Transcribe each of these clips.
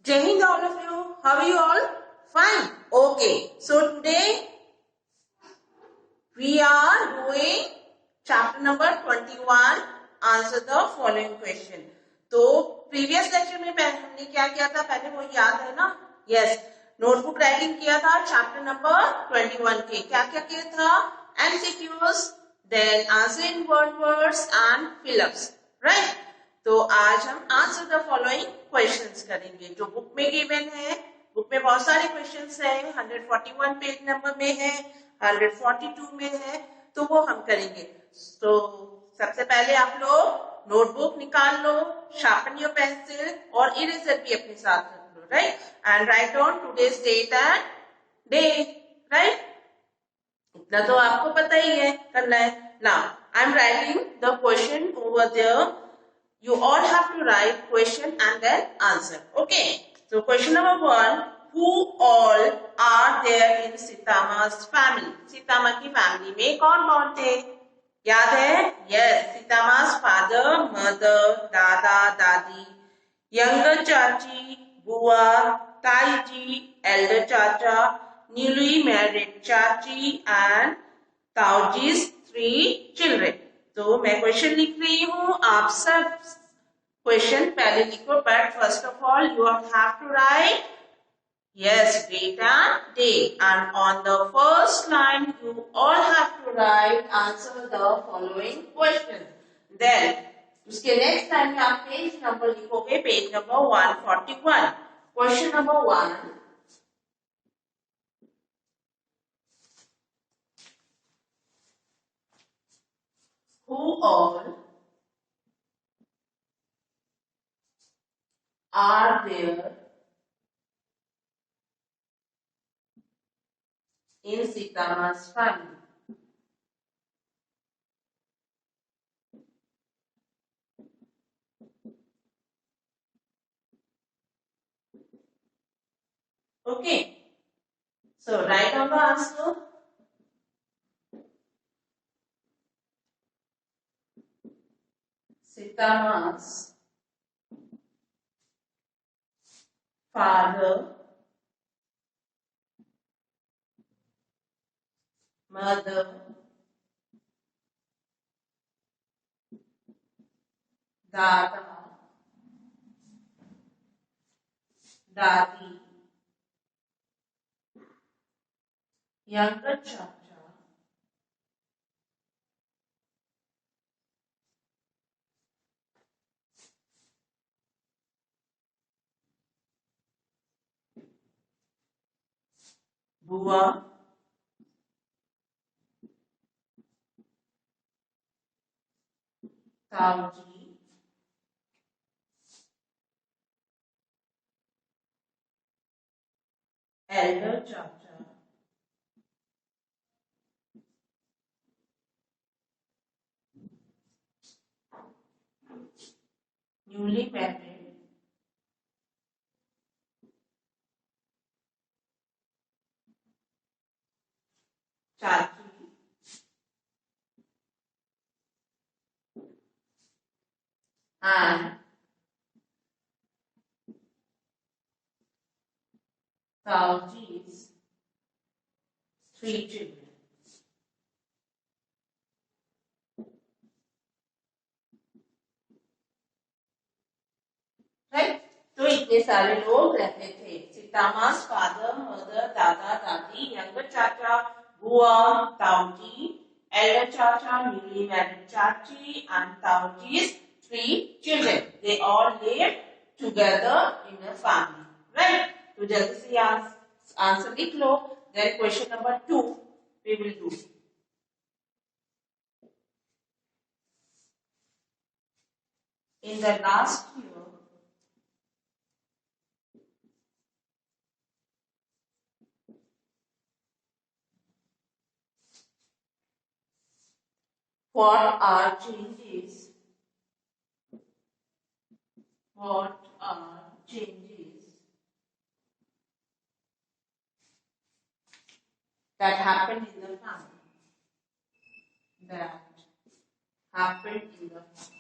Jai Hind all of you. How are you all? Fine. Okay. So today we are doing chapter number 21. Answer the following question. तो previous lecture में हमने क्या किया था पहले वो याद है ना? यस, नोटबुक राइटिंग किया था चैप्टर नंबर 21 के. क्या क्या किया था? MCQs, then answer in words and fill ups, right? तो आज हम आंसर द फॉलोइंग क्वेश्चंस करेंगे जो बुक में गिवन है. बुक में बहुत सारे क्वेश्चंस हैं, 141 पेज नंबर में है, 142 में है, तो वो हम करेंगे. तो सबसे पहले आप लोग नोटबुक निकाल लो, शार्पन योर पेंसिल और इरेजर भी अपने साथ रख लो, right? And write on today's date and day, right? इतना तो आपको पता ही है करना है. Now I am writing the question over there. You all have to write question and then answer. Okay. So question number 1. Who all are there in Sitama's family? Sitama की family में कौन थे? याद है? Yes. Sitama's father, mother, दादा, दादी, younger चाची, बुआ, ताई जी, elder चाचा, newly married चाची and ताऊजी's 3 children. तो मैं क्वेश्चन लिख रही हूँ, आप सब क्वेश्चन पहले लिखो, but first of all you have to write yes date and day, and on the first line you all have to write answer the following question. Then उसके नेक्स्ट लाइन में आप पेज नंबर लिखोगे, page number 141. Question number 1. Who all are there in Sitama's family? Okay. So write down the answer. Sitama's father, mother, dada, dadi, younger chacha, बुआ, ताऊजी, elder chacha, newly married, chachi, and ताऊजी's 3 children. Right? तो इतने सारे लोग रहते थे. सीतामा's father, mother, दादा, दादी, यंगर चाचा, बुआ, ताऊजी, elder चाचा, newly married चाची, and ताऊजी's 3 children. They all lived together in a family. Right? तो जल्दी से आंसर लिख लो. Then question number 2 we will do. In the last year, what are changes? What are changes that happened in the family? That happened in the family.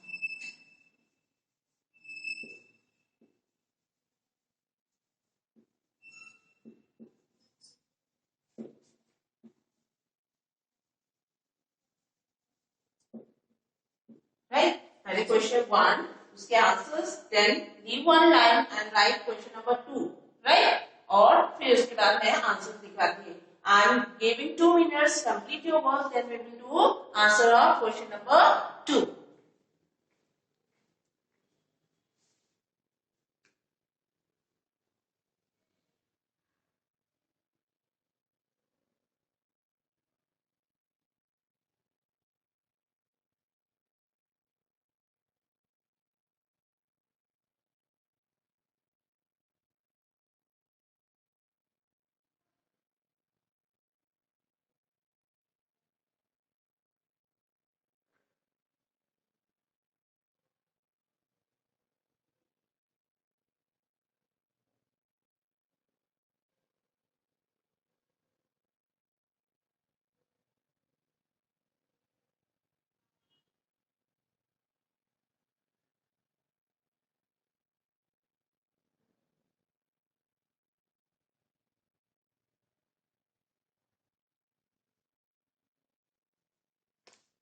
Question 1 उसके answers, then leave one line and write question number 2, right. और फिर उसके बाद मैं answer दिखाती हूँ। I am giving 2 minutes, complete your work, then we will do answer of question number 2।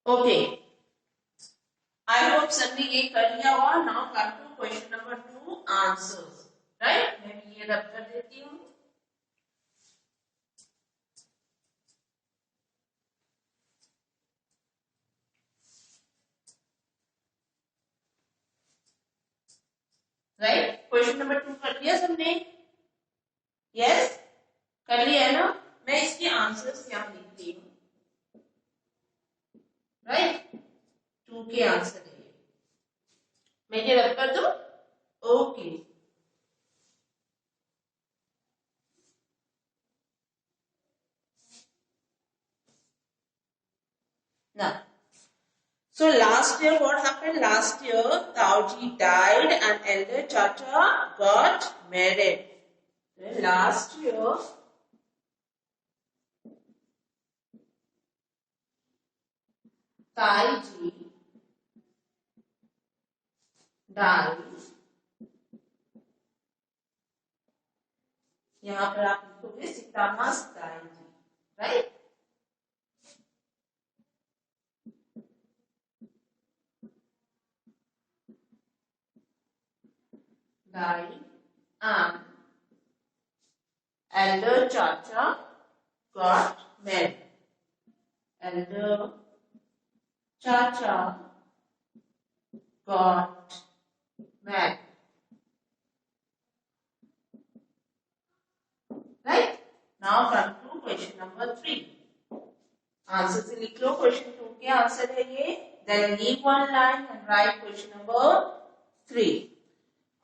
Okay, I hope सबने ये कर लिया होगा। Now come to question number 2 answers, right. मैं भी ये रब कर देती हूँ। राइट, क्वेश्चन नंबर 2 कर लिया सबने? यस, कर लिया है ना। मैं इसके आंसर्स यहाँ लिख रही हूँ, राइट। 2 के आंसर है ये, मैं ये रब कर दूं? Okay, now so last year what happened? Last year Tauji died and elder Chacha got married. Last year Taiji died, यहाँ पर आप लिखोगे सितामास ताईजी, right. Died and elder Chacha got married. Elder Chacha got married. Right? Now come to question number 3. Answer से लिख लो। Question 2 के answer है ये। Then leave one line and write question number 3.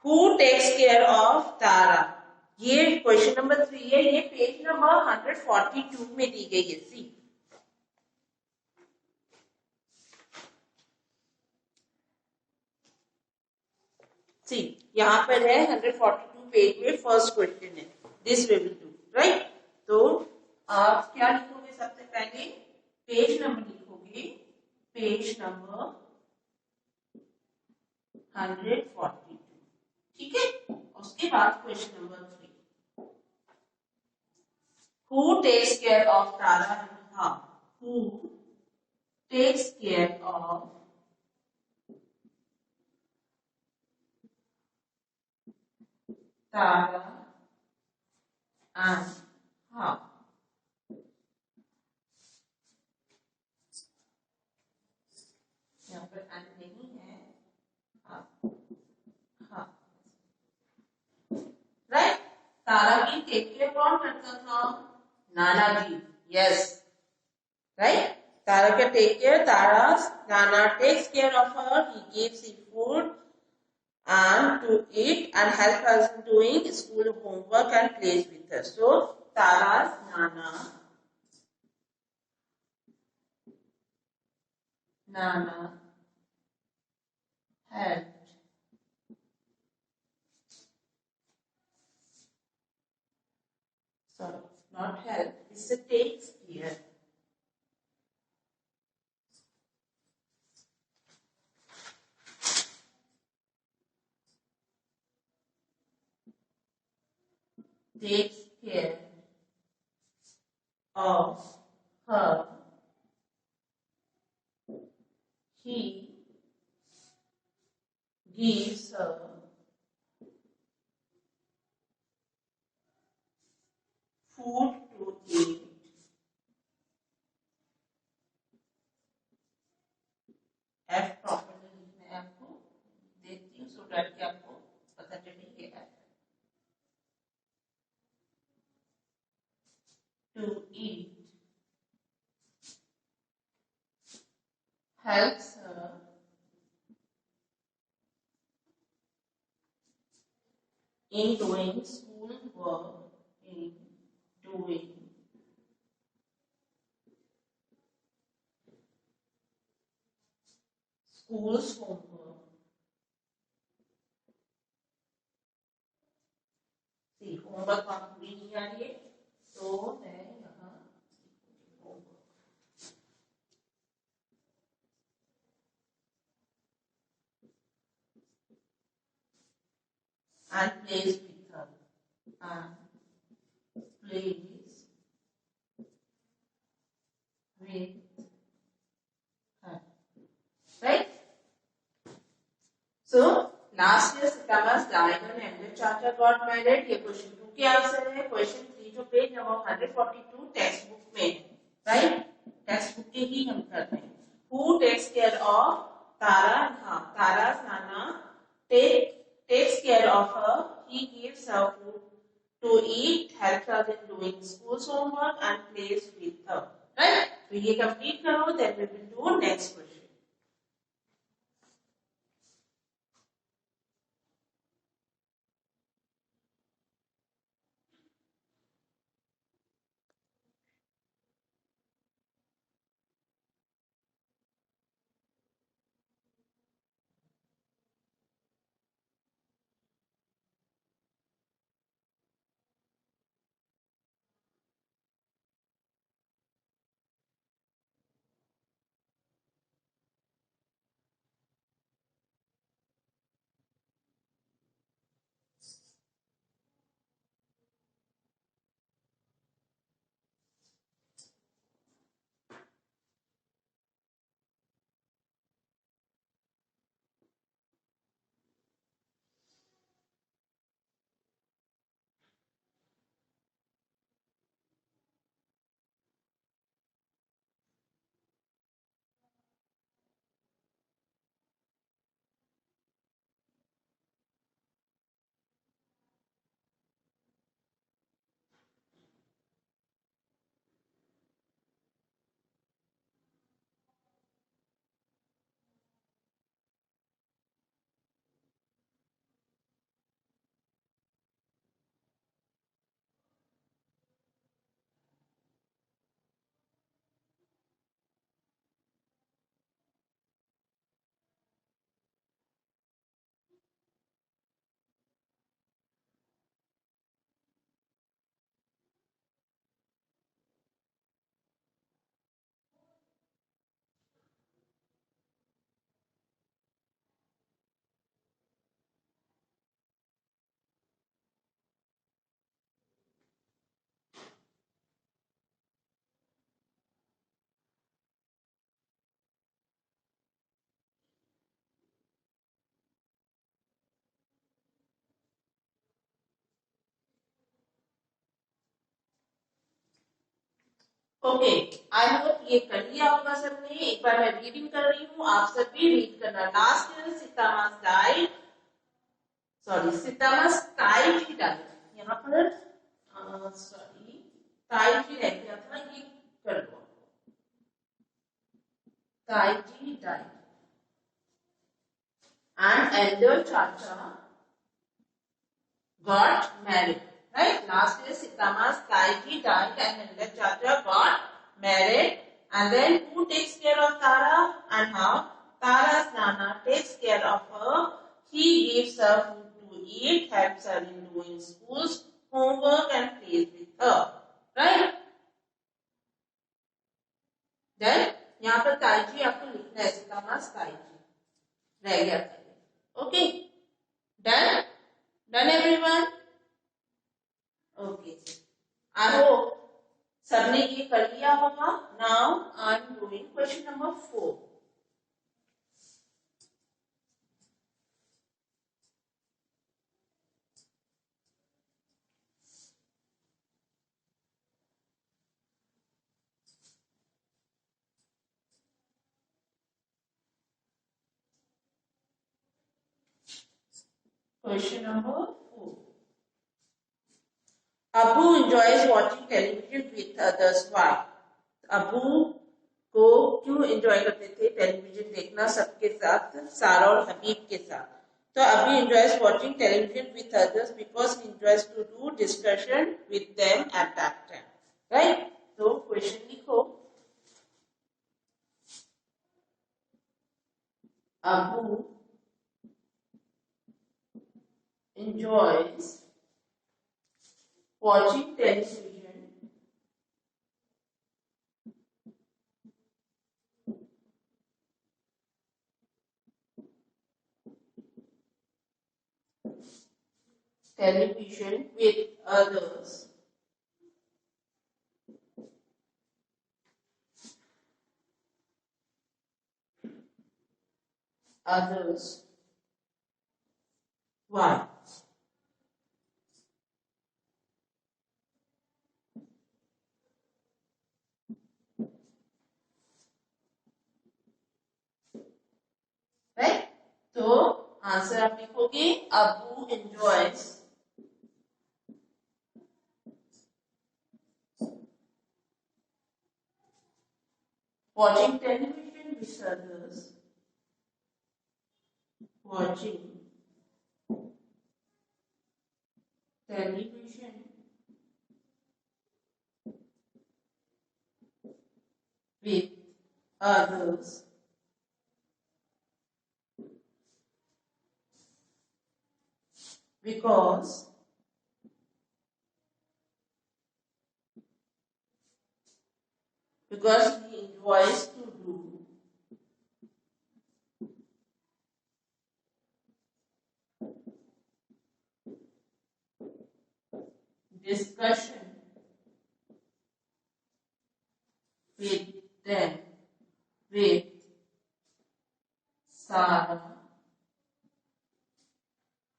Who takes care of Tara? ये question number 3 है। ये page number 142 में दी गई है। सी यहाँ पर है 142 पेज में फर्स्ट क्वेश्चन है। This way will do, right. तो आप क्या लिखोगे? सबसे पहले पेज नंबर लिखोगे, पेज नंबर 142, ठीक है। उसके बाद question number 3, who takes care of Tara and how? Who takes care of Tara and how? यहाँ पर एंड नहीं है, हाँ, राइट। तारा की टेक केयर कौन करता था? नाना जी, यस, राइट। तारा का take care, Nana takes care of her. He gives her food and to eat and help us in doing school homework and plays with her. So Tara's Nana helped not help, it's a takes care. Takes care of her. He gives her food to eat F properly लिखना है आपको, देखती हूँ so that कि आपको पता चले ये F to eat helps her in doing school work, in doing school's homework. See, homework आपको भी नहीं आ रही है, तो मैं यहाँ and plays with her and plays with her, right? So last year Sitamas died and elder Chacha got married. ये question 2 के आंसर है. क्वेश्चन 3 जो पेज नंबर 142 टेक्स्ट बुक में, राइट? टेक्स्ट बुक के ही हम कर रहे हैं. Who takes care of Tara? हाँ, Tara's Nana takes care of her. He gives her food to eat, helps her in doing school's homework and plays with her. Right? तो ये complete करो, then we will do next question. Okay, I hope ये कर लिया होगा सबने. एक बार मैं रीडिंग कर रही हूँ, आप सब भी रीड करना. लास्ट ईयर सीतामास डाइड, सॉरी सीतामास टाइड ही डाइड, यहाँ पर सॉरी टाइड ही रह गया था, ये कर लो. टाइड ही died and elder chacha got married. Right? Last year Sitamas Taiji died and elder Chacha got married. And then who takes care of Tara and how? Tara's Nana takes care of her. He gives her food to eat, helps her in doing school's homework and plays with her. Right? Then यहाँ पर ताईजी आपको लिखना है, Sitamas Taiji रह गया था. Okay? Done? Done everyone? Okay. I hope सबने ये कर लिया होगा. Now I am doing question number 4. Question number 4. Abu enjoys watching television with others. Why? Abu को क्यों एंजॉय करते थे टेलीविजन देखना सबके साथ, सारा और हबीब के साथ? तो Abu enjoys watching television with others because he enjoys to do discussion with them at that time. Right? तो क्वेश्चन लिखो. Abu enjoys watching television with others. Why? Right? तो आंसर आप लिखोगे Abu enjoys watching television with others. Watching television with others because he enjoys to do discussion with them, with Sarah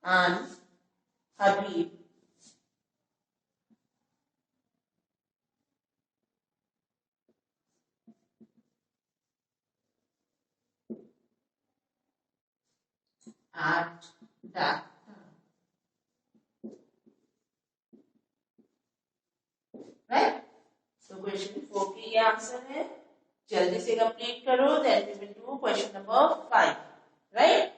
and Habib. At that time. Right? So question 4 की ये answer है. जल्दी से complete करो. Then we will do question number 5. Right?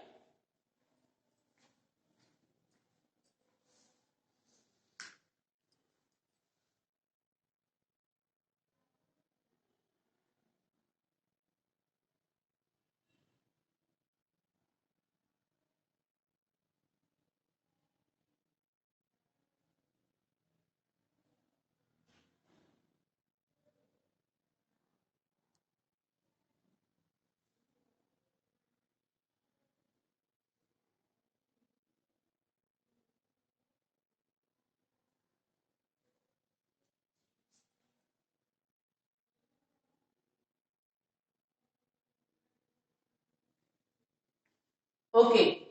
Okay.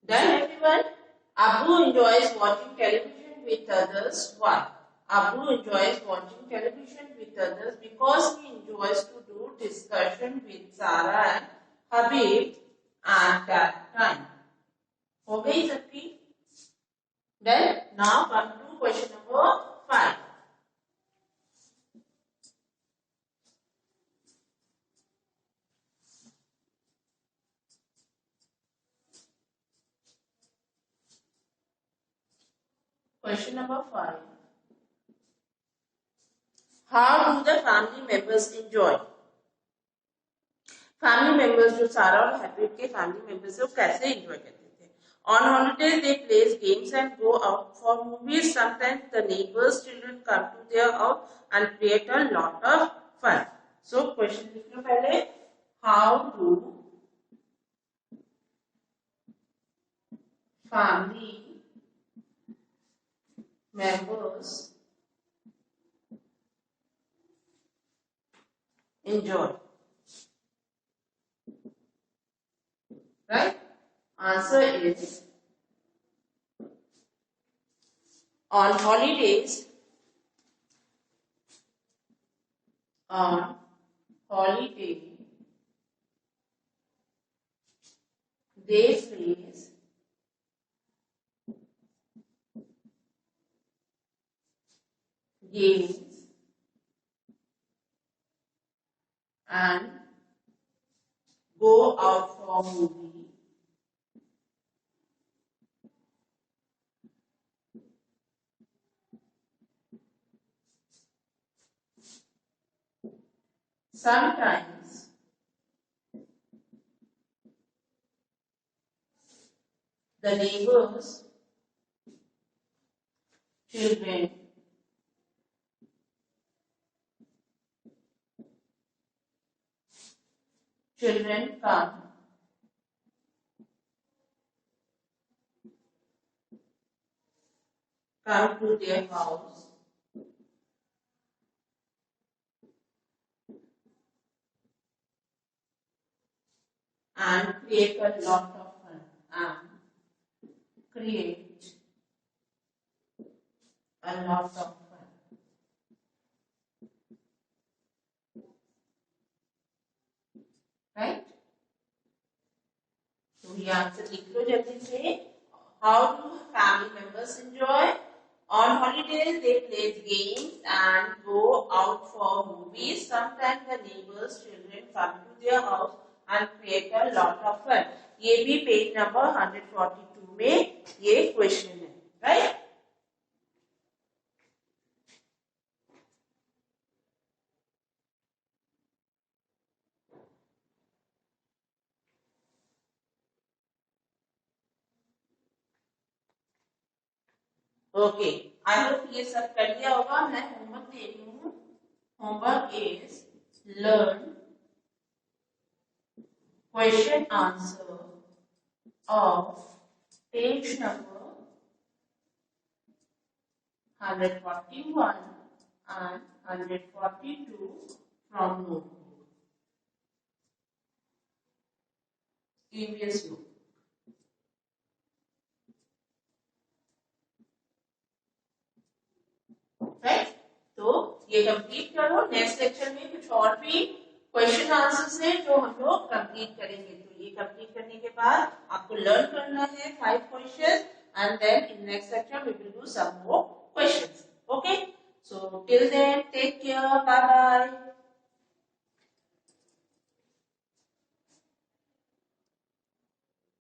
Done everyone? Abu enjoys watching television with others. Why? Abu enjoys watching television with others because he enjoys to do discussion with Sarah and Habib at that time. हो गई सबकी? Then now come to question number 5. Question number 5. How do the family members enjoy? Family members जो सारा और हबीब के family members है वो कैसे एंजॉय करते थे? On holidays they play games and go out for movies. Sometimes the neighbors' children come to their house and create a lot of fun. So question लिख लो पहले. How do family members enjoy? Right? Answer is on holidays. On holiday, they face games and go out for movie. Sometimes the neighbors' children come to their house and create a lot of fun and create a lot of fun. Right? So ये answer लिख लो जल्दी से. How do family members enjoy? On holidays, they play games and go out for movies. Sometimes the neighbors' children come to their house and create a lot of fun. ये भी page number 142 में ये question है, right? Okay, I hope ये सब कर लिया होगा. मैं होमवर्क दे रही हूँ. Homework is learn question answer of page number 141 and 142 from notebook. EVS book. Right? तो ये कंप्लीट करो. नेक्स्ट लेक्चर में कुछ और भी क्वेश्चन आंसर्स है जो हम लोग कंप्लीट करेंगे. तो ये कंप्लीट करने के बाद आपको लर्न करना है 5 questions and then in next lecture we will do some more questions. Okay, so till then take care, bye bye.